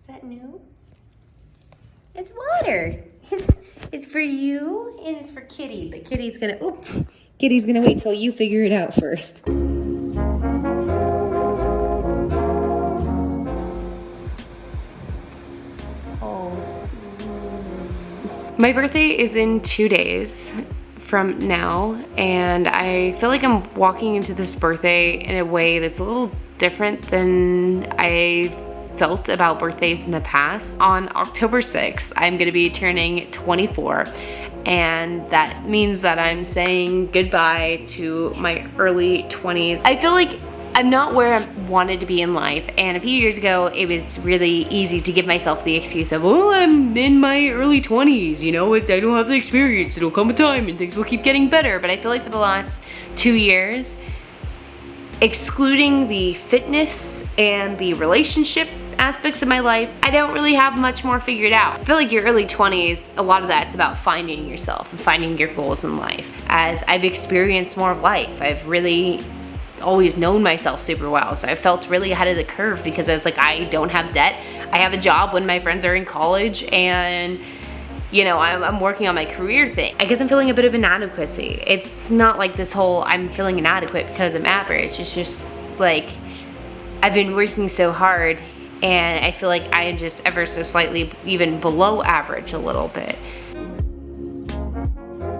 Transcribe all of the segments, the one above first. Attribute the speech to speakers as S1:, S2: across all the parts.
S1: Is that new? It's water. It's for you and it's for Kitty, but Kitty's gonna wait till you figure it out first. My birthday is in 2 days from now, and I feel like I'm walking into this birthday in a way that's a little different than I felt about birthdays in the past. On October 6th, I'm gonna be turning 24, and that means that I'm saying goodbye to my early 20s. I feel like I'm not where I wanted to be in life, and a few years ago it was really easy to give myself the excuse of, oh, I'm in my early 20s, you know, I don't have the experience, it'll come a time and things will keep getting better. But I feel like for the last 2 years, excluding the fitness and the relationship aspects of my life, I don't really have much more figured out. I feel like your early 20s, a lot of that's about finding yourself and finding your goals in life. As I've experienced more of life, I've really always known myself super well, so I felt really ahead of the curve because I was like, I don't have debt, I have a job when my friends are in college, and you know, I'm working on my career thing. I guess I'm feeling a bit of inadequacy. It's not like this whole I'm feeling inadequate because I'm average. It's just like I've been working so hard, and I feel like I am just ever so slightly even below average a little bit.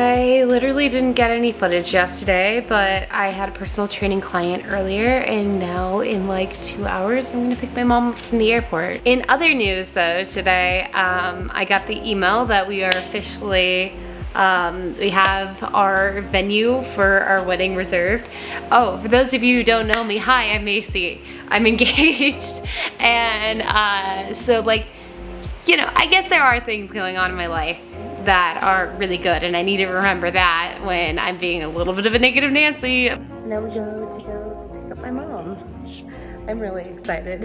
S1: I literally didn't get any footage yesterday, but I had a personal training client earlier, and now in like 2 hours I'm gonna pick my mom up from the airport. In other news though, today I got the email that we are officially, we have our venue for our wedding reserved. Oh, for those of you who don't know me, hi, I'm Macy. I'm engaged, and so like, you know, I guess there are things going on in my life that are really good, and I need to remember that when I'm being a little bit of a negative Nancy. So now we go to go pick up my mom. I'm really excited.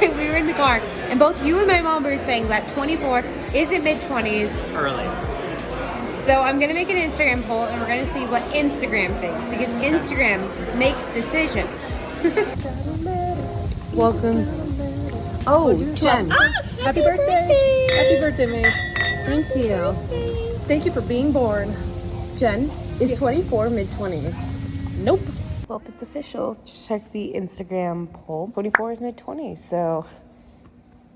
S1: We were in the car, and both you and my mom were saying that 24 isn't mid-20s. Early. So I'm gonna make an Instagram poll, and we're gonna see what Instagram thinks, because Instagram makes decisions. Welcome. Oh, Jen.
S2: Happy birthday. Happy birthday, Mace.
S1: Thank you.
S2: Thank you for being born.
S1: Jen, is 24 mid-20s?
S2: Nope.
S1: Well, it's official. Just check the Instagram poll. 24 is mid-20s, so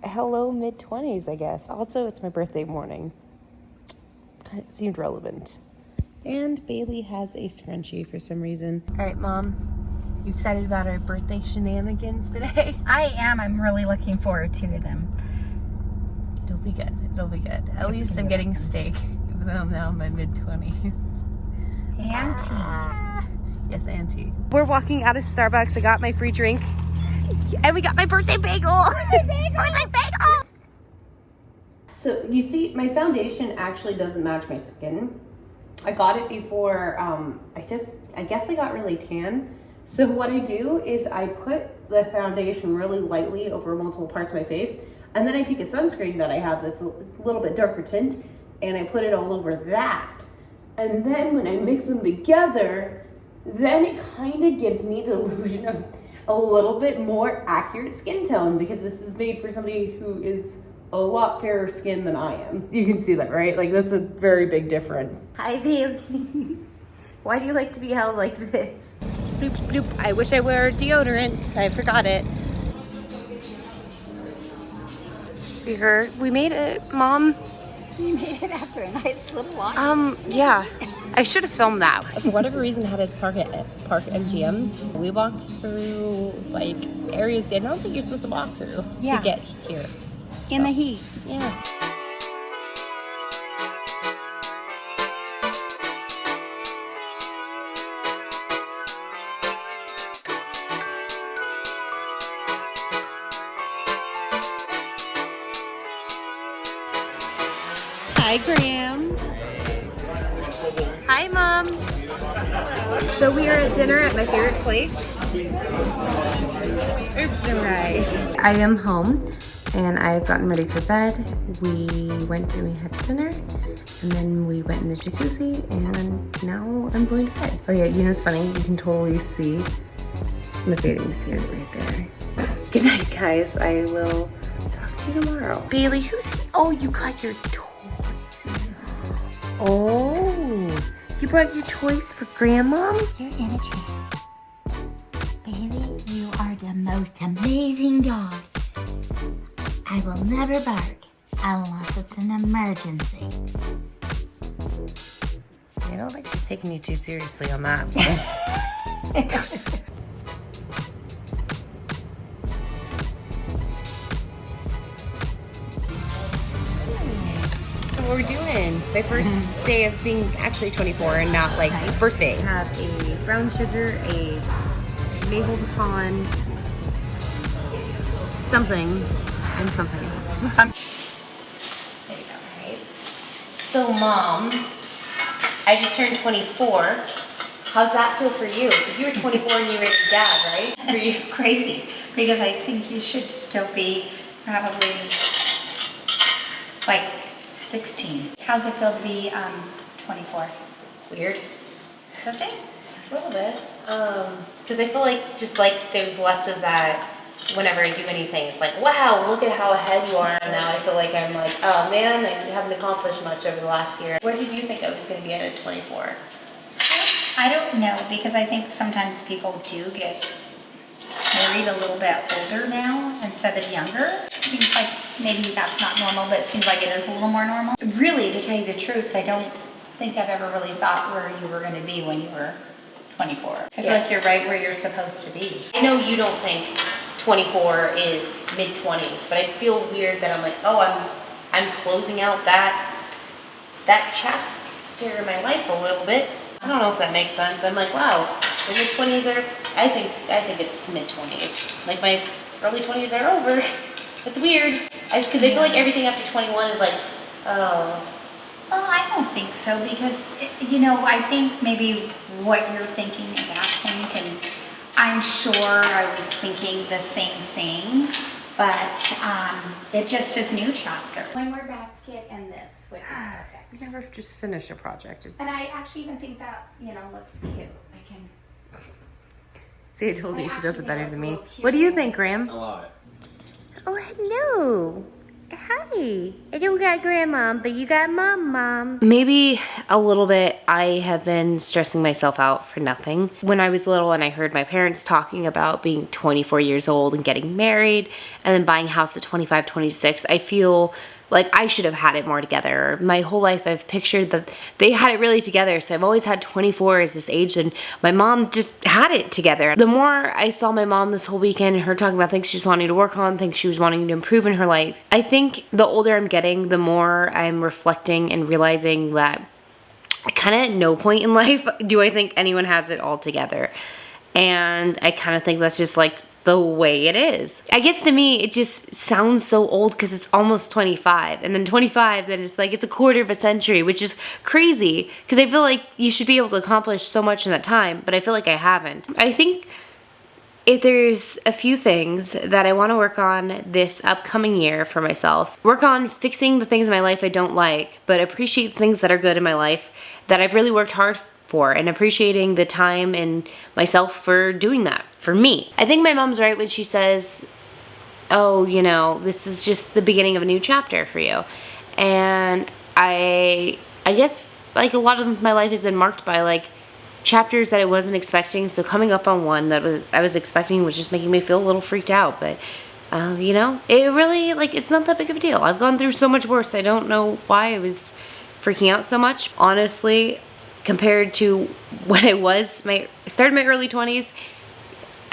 S1: hello mid-20s, I guess. Also, it's my birthday morning. It seemed relevant. And Bailey has a scrunchie for some reason. All right, Mom, you excited about our birthday shenanigans today?
S3: I am. I'm really looking forward to them.
S1: It'll be good. It'll be good. At least I'm getting steak, even though I'm now in my mid-20s.
S3: Auntie.
S1: Yes, Auntie. We're walking out of Starbucks. I got my free drink. And we got my birthday bagel. Birthday bagel! So you see, my foundation actually doesn't match my skin. I got it before, I guess I got really tan. So what I do is I put the foundation really lightly over multiple parts of my face, and then I take a sunscreen that I have that's a little bit darker tint, and I put it all over that. And then when I mix them together, then it kind of gives me the illusion of a little bit more accurate skin tone, because this is made for somebody who is a lot fairer skin than I am. You can see that, right? Like, that's a very big difference. Hi, Bailey. Why do you like to be held like this? Bloop, bloop. I wish I wore deodorant. I forgot it. We made it, Mom.
S3: You made it after a nice little walk.
S1: Yeah. I should have filmed that.
S2: For whatever reason, had us park at MGM. We walked through like areas I don't think you're supposed to walk through to get here.
S3: In the heat.
S2: Yeah.
S1: Hi, Graham. Hi, Mom. So we are at dinner at my favorite place. Oops, I'm right. I am home. and I've gotten ready for bed. We went and we had dinner, and then we went in the jacuzzi, and now I'm going to bed. Oh yeah, you know what's funny? You can totally see my bathing suit right there. Good night, guys. I will talk to you tomorrow. Bailey, oh, you got your toys. Oh, you brought your toys for Grandma?
S3: You're in a trance. Bailey, you are the most amazing dog. I will never bark unless it's an emergency.
S2: I don't think she's taking you too seriously on that. So what we're doing, my first day of being actually 24 and not like birthday.
S1: I have a brown sugar, a maple pecan, something, and something else.
S2: There you go, right? So Mom, I just turned 24. How's that feel for you? Because you were 24 and you were a dad, right? For you?
S3: Crazy, because I think you should still be probably like 16. How's it feel to be 24?
S2: Weird.
S3: Does it?
S2: A little bit. Because I feel like just like there's less of that whenever I do anything. It's like, wow, look at how ahead you are. And now I feel like I'm like, oh man, I haven't accomplished much over the last year. Where did you think I was going to be at 24?
S3: I don't know, because I think sometimes people do get married a little bit older now instead of younger. It seems like maybe that's not normal, but it seems like it is a little more normal. Really, to tell you the truth, I don't think I've ever really thought where you were going to be when you were 24. I feel like you're right where you're supposed to be.
S2: I know you don't think 24 is mid-20s, but I feel weird that I'm like, oh, I'm closing out that chapter in my life a little bit. I don't know if that makes sense. I'm like, wow, the mid-20s are, I think it's mid-20s. Like my early 20s are over. It's weird. Because I feel like everything after 21 is like, oh.
S3: Well, I don't think so, because, you know, I think maybe what you're thinking at that point, and I'm sure I was thinking the same thing, but it just is new chapter. One more basket and this would be perfect.
S2: We never just finish a project.
S3: And I actually even think that, you know, looks cute. I can.
S1: See, I told you she does it better than me.
S3: Cute.
S1: What do you think, Graham?
S4: I love it.
S1: Oh, hello. Hi. I don't got Grandma, but you got Mom. Maybe a little bit I have been stressing myself out for nothing. When I was little and I heard my parents talking about being 24 years old and getting married and then buying a house at 25, 26, I feel like I should have had it more together. My whole life I've pictured that they had it really together, so I've always had 24 as this age, and my mom just had it together. The more I saw my mom this whole weekend and her talking about things she was wanting to work on, things she was wanting to improve in her life, I think the older I'm getting, the more I'm reflecting and realizing that kind of at no point in life do I think anyone has it all together. And I kind of think that's just like the way it is. I guess to me, it just sounds so old because it's almost 25. And then 25, then it's like it's a quarter of a century, which is crazy because I feel like you should be able to accomplish so much in that time, but I feel like I haven't. I think if there's a few things that I want to work on this upcoming year for myself, work on fixing the things in my life I don't like, but appreciate things that are good in my life that I've really worked hard for, and appreciating the time and myself for doing that for me. I think my mom's right when she says, oh, you know, this is just the beginning of a new chapter for you. And I guess like a lot of my life has been marked by like chapters that I wasn't expecting. So coming up on one that I was expecting was just making me feel a little freaked out. But you know, it really, like, it's not that big of a deal. I've gone through so much worse. I don't know why I was freaking out so much. Honestly, compared to when I started my early 20s,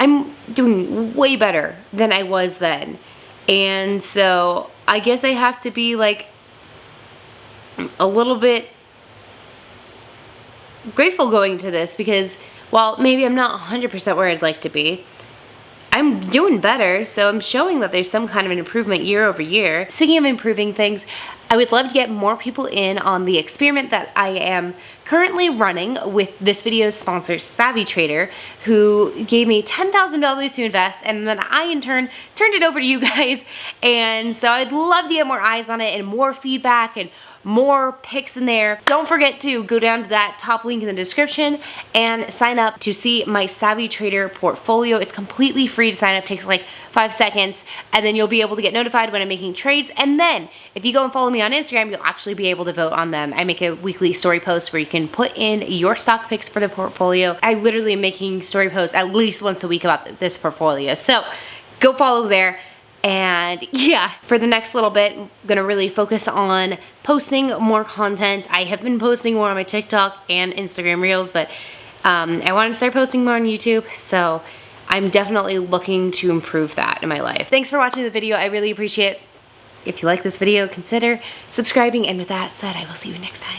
S1: I'm doing way better than I was then. And so I guess I have to be like a little bit grateful going to this, because while maybe I'm not 100% where I'd like to be, I'm doing better, so I'm showing that there's some kind of an improvement year over year. Speaking of improving things,
S2: I would love to get more people in on the experiment that I am currently running with this video's sponsor, Savvy Trader, who gave me $10,000 to invest, and then I in turn turned it over to you guys. And so I'd love to get more eyes on it and more feedback and more picks in there. Don't forget to go down to that top link in the description and sign up to see my Savvy Trader portfolio. It's completely free to sign up, takes like 5 seconds, and then you'll be able to get notified when I'm making trades. And then if you go and follow me on Instagram, you'll actually be able to vote on them. I make a weekly story post where you can put in your stock picks for the portfolio. I literally am making story posts at least once a week about this portfolio. So go follow there. And yeah, for the next little bit, I'm gonna really focus on posting more content. I have been posting more on my TikTok and Instagram Reels, but I want to start posting more on YouTube, so I'm definitely looking to improve that in my life. Thanks for watching the video. I really appreciate it. If you like this video, consider subscribing, and with that said, I will see you next time.